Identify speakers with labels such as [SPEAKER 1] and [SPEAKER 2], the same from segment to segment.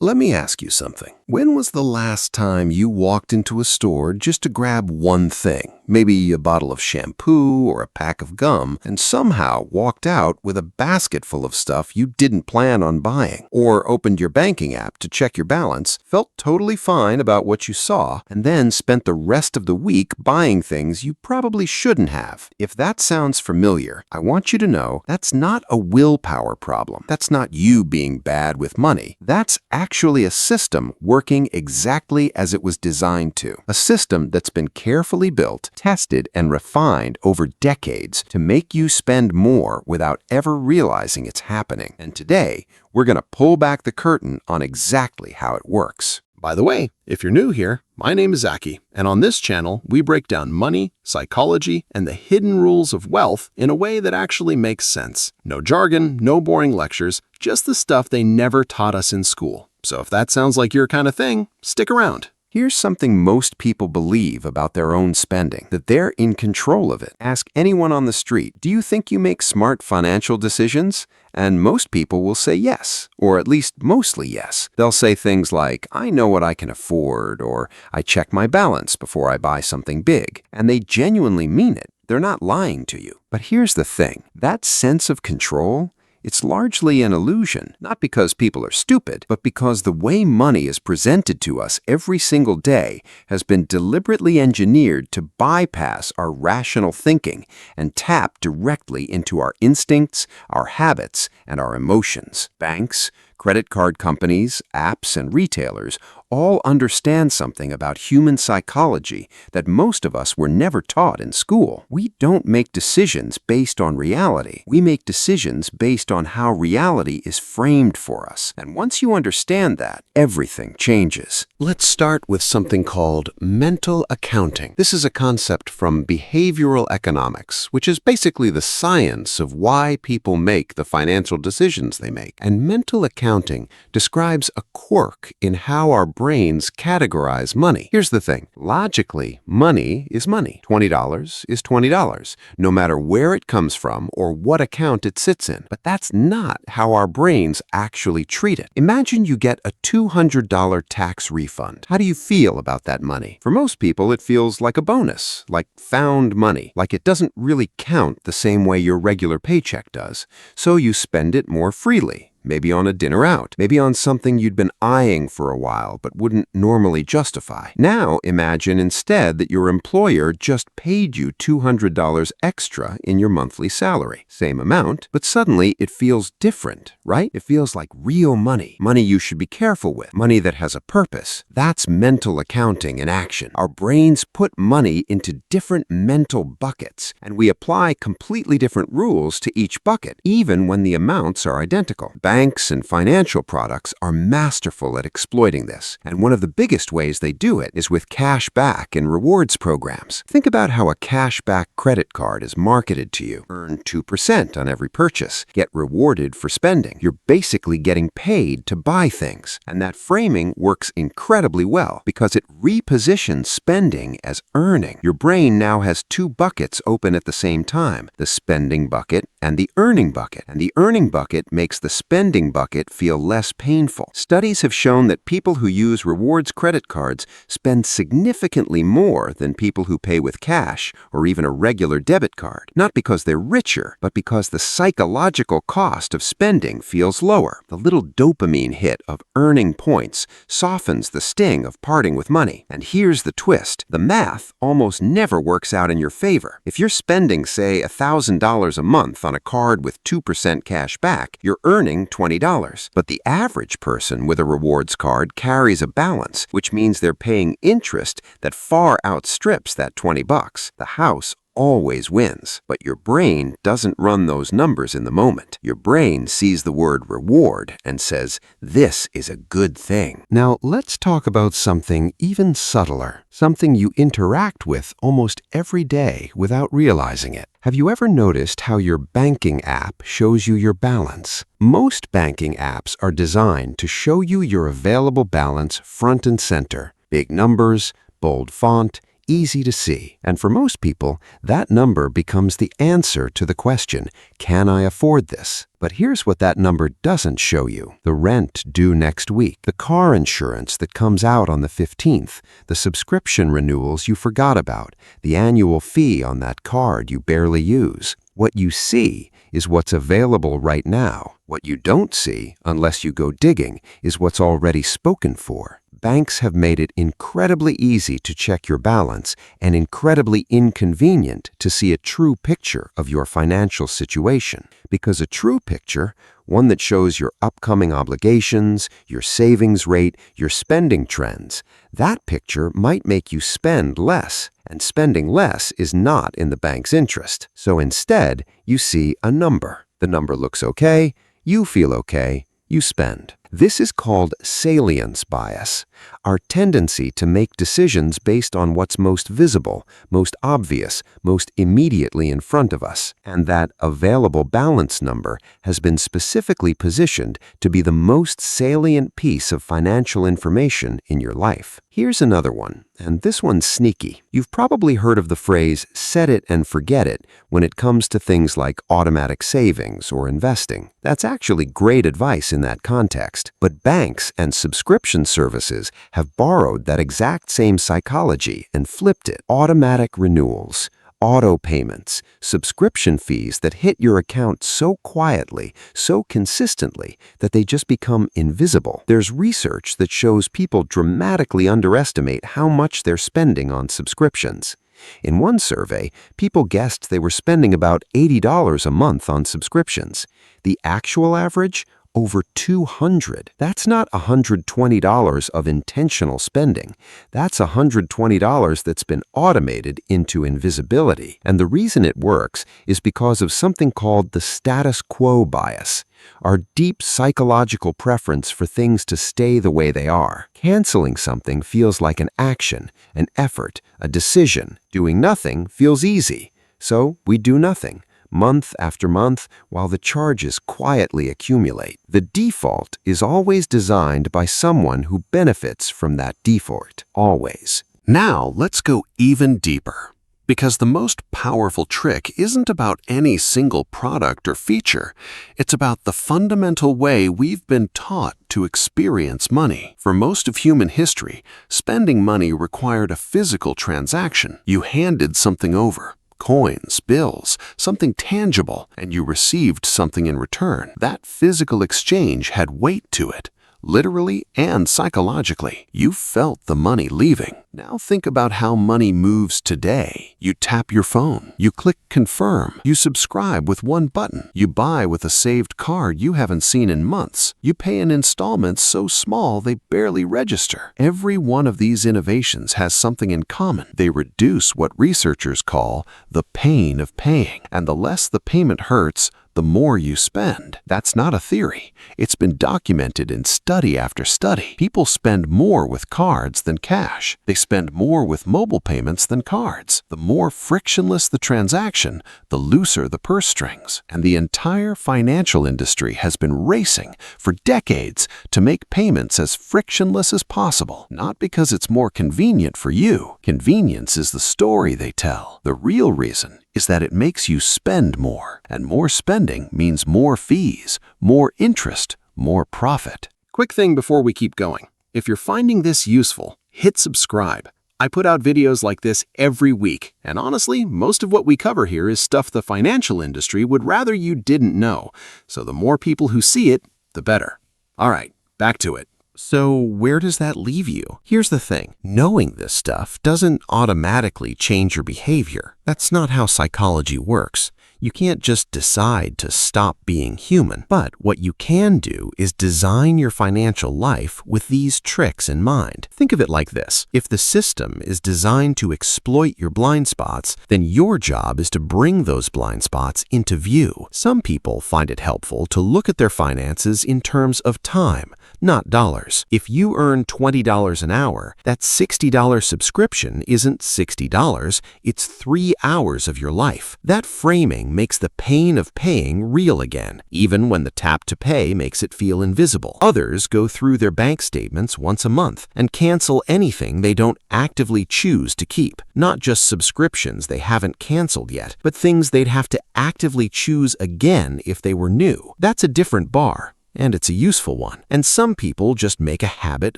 [SPEAKER 1] Let me ask you something. When was the last time you walked into a store just to grab one thing, maybe a bottle of shampoo or a pack of gum, and somehow walked out with a basket full of stuff you didn't plan on buying? Or opened your banking app to check your balance, felt totally fine about what you saw, and then spent the rest of the week buying things you probably shouldn't have? If that sounds familiar, I want you to know that's not a willpower problem. That's not you being bad with money. That's actually a system working exactly as it was designed to. A system that's been carefully built, tested, and refined over decades to make you spend more without ever realizing it's happening. And today, we're going to pull back the curtain on exactly how it works.
[SPEAKER 2] By the way, if you're new here, my name is Zaki, and on this channel, we break down money, psychology, and the hidden rules of wealth in a way that actually makes sense. No jargon, no boring lectures, just the stuff they never taught us in school. So if that sounds like your kind of thing, stick around.
[SPEAKER 1] Here's something most people believe about their own spending, that they're in control of it. Ask anyone on the street, do you think you make smart financial decisions? And most people will say yes, or at least mostly yes. They'll say things like, I know what I can afford, or I check my balance before I buy something big. And they genuinely mean it. They're not lying to you. But here's the thing, that sense of control, it's largely an illusion, not because people are stupid, but because the way money is presented to us every single day has been deliberately engineered to bypass our rational thinking and tap directly into our instincts, our habits, and our emotions. Banks, credit card companies, apps, and retailers all understand something about human psychology that most of us were never taught in school. We don't make decisions based on reality. We make decisions based on how reality is framed for us. And once you understand that, everything changes.
[SPEAKER 2] Let's start with something called mental accounting. This is a concept from behavioral economics, which is basically the science of why people make the financial decisions they make. And mental accounting describes a quirk in how our brains categorize money. Here's the thing. Logically, money is money. $20 is $20, no matter where it comes from or what account it sits in. But that's not how our brains actually treat it. Imagine you get a $200 tax refund. How do you feel about that money? For most people, it feels like a bonus, like found money, like it doesn't really count the same way your regular paycheck does. So you spend it more freely. Maybe on a dinner out, maybe on something you'd been eyeing for a while but wouldn't normally justify. Now imagine instead that your employer just paid you $200 extra in your monthly salary. Same amount, but suddenly it feels different, right? It feels like real money, money you should be careful with, money that has a purpose. That's mental accounting in action. Our brains put money into different mental buckets, and we apply completely different rules to each bucket, even when the amounts are identical. Banks and financial products are masterful at exploiting this, and one of the biggest ways they do it is with cash back and rewards programs. Think about how a cash back credit card is marketed to you. Earn 2% on every purchase. Get rewarded for spending. You're basically getting paid to buy things. And that framing works incredibly well because it repositions spending as earning. Your brain now has two buckets open at the same time, the spending bucket and the earning bucket. And the earning bucket makes the spending bucket feel less painful. Studies have shown that people who use rewards credit cards spend significantly more than people who pay with cash or even a regular debit card. Not because they're richer, but because the psychological cost of spending feels lower. The little dopamine hit of earning points softens the sting of parting with money. And here's the twist. The math almost never works out in your favor. If you're spending, say, $1,000 a month on a card with 2% cash back, you're earning $20. But the average person with a rewards card carries a balance, which means they're paying interest that far outstrips that $20. The house always wins. But your brain doesn't run those numbers in the moment. Your brain sees the word reward and says, this is a good thing. Now, let's talk about something even subtler, something you interact with almost every day without realizing it. Have you ever noticed how your banking app shows you your balance? Most banking apps are designed to show you your available balance front and center. Big numbers, bold font,
[SPEAKER 1] easy to see. And for most people, that number becomes the answer to the question, can I afford this? But here's what that number doesn't show you. The rent due next week, the car insurance that comes out on the 15th, the subscription renewals you forgot about, the annual fee on that card you barely use. What you see is what's available right now. What you don't see, unless you go digging, is what's already spoken for. Banks have made it incredibly easy to check your balance and incredibly inconvenient to see a true picture of your financial situation. Because a true picture, one that shows your upcoming obligations, your savings rate, your spending trends, that picture might make you spend less, and spending less is not in the bank's interest. So instead, you see a number. The number looks okay, you feel okay, you spend. This is called salience bias, our tendency to make decisions based on what's most visible, most obvious, most immediately in front of us. And that available balance number has been specifically positioned to be the most salient piece of financial information in your life. Here's another one, and this one's sneaky. You've probably heard of the phrase, set it and forget it, when it comes to things like automatic savings or investing. That's actually great advice in that context. But banks and subscription services have borrowed that exact same psychology and flipped it. Automatic renewals, auto payments, subscription fees that hit your account so quietly, so consistently, that they just become invisible. There's research that shows people dramatically underestimate how much they're spending on subscriptions. In one survey, people guessed they were spending about $80 a month on subscriptions. The actual average? Over $200. That's not $120 of intentional spending. That's $120 that's been automated into invisibility. And the reason it works is because of something called the status quo bias, our deep psychological preference for things to stay the way they are. Canceling something feels like an action, an effort, a decision. Doing nothing feels easy. So we do nothing, month after month, while the charges quietly accumulate. The default is always designed by someone who benefits from that default, always.
[SPEAKER 2] Now, let's go even deeper. Because the most powerful trick isn't about any single product or feature. It's about the fundamental way we've been taught to experience money. For most of human history, spending money required a physical transaction. You handed something over. Coins, bills, something tangible, and you received something in return. That physical exchange had weight to it, literally and psychologically. You felt the money leaving. Now think about how money moves today. You tap your phone. You click confirm. You subscribe with one button. You buy with a saved card you haven't seen in months. You pay in installments so small they barely register. Every one of these innovations has something in common. They reduce what researchers call the pain of paying. And the less the payment hurts, the more you spend. That's not a theory. It's been documented in study after study. People spend more with cards than cash. They spend more with mobile payments than cards. The more frictionless the transaction, the looser the purse strings. And the entire financial industry has been racing for decades to make payments as frictionless as possible. Not because it's more convenient for you. Convenience is the story they tell. The real reason is that it makes you spend more, and more spending means more fees, more interest, more profit.
[SPEAKER 3] Quick thing before we keep going. If you're finding this useful, hit subscribe. I put out videos like this every week, and honestly, most of what we cover here is stuff the financial industry would rather you didn't know, so the more people who see it, the better. All right, back to it.
[SPEAKER 2] So where does that leave you? Here's the thing. Knowing this stuff doesn't automatically change your behavior. That's not how psychology works. You can't just decide to stop being human. But what you can do is design your financial life with these tricks in mind. Think of it like this. If the system is designed to exploit your blind spots, then your job is to bring those blind spots into view. Some people find it helpful to look at their finances in terms of time, not dollars. If you earn $20 an hour, that $60 subscription isn't $60, it's 3 hours of your life. That framing
[SPEAKER 3] makes the pain of paying real again, even when the tap to pay makes it feel invisible. Others go through their bank statements once a month and cancel anything they don't actively choose to keep. Not just subscriptions they haven't canceled yet, but things they'd have to actively choose again if they were new. That's a different bar. And it's a useful one. And some people just make a habit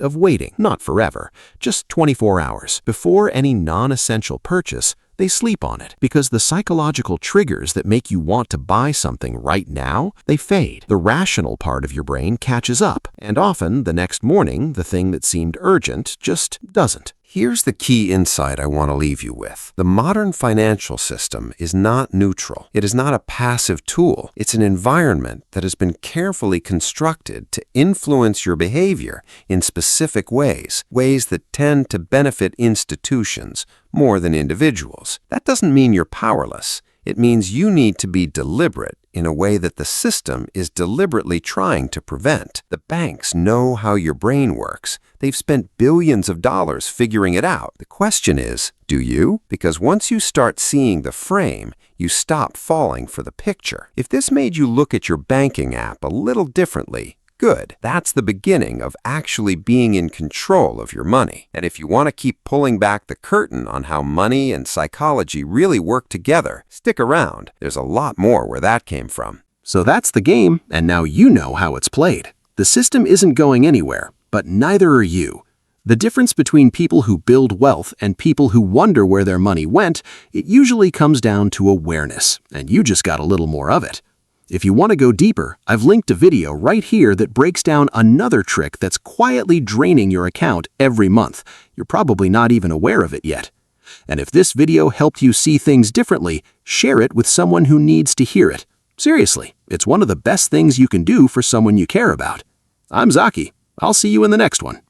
[SPEAKER 3] of waiting, not forever, just 24 hours. Before any non-essential purchase, they sleep on it because the psychological triggers that make you want to buy something right now, they fade. The rational part of your brain catches up, and often the next morning, the thing that seemed urgent just doesn't.
[SPEAKER 1] Here's the key insight I want to leave you with. The modern financial system is not neutral. It is not a passive tool. It's an environment that has been carefully constructed to influence your behavior in specific ways that tend to benefit institutions more than individuals. That doesn't mean you're powerless. It means you need to be deliberate in a way that the system is deliberately trying to prevent. The banks know how your brain works. They've spent billions of dollars figuring it out. The question is, do you? Because once you start seeing the frame, you stop falling for the picture. If this made you look at your banking app a little differently, good. That's the beginning of actually being in control of your money. And if you want to keep pulling back the curtain on how money and psychology really work together, stick around. There's a lot more where that came from.
[SPEAKER 3] So that's the game, and now you know how it's played. The system isn't going anywhere, but neither are you. The difference between people who build wealth and people who wonder where their money went, it usually comes down to awareness, and you just got a little more of it. If you want to go deeper, I've linked a video right here that breaks down another trick that's quietly draining your account every month. You're probably not even aware of it yet. And if this video helped you see things differently, share it with someone who needs to hear it. Seriously, it's one of the best things you can do for someone you care about. I'm Zaki. I'll see you in the next one.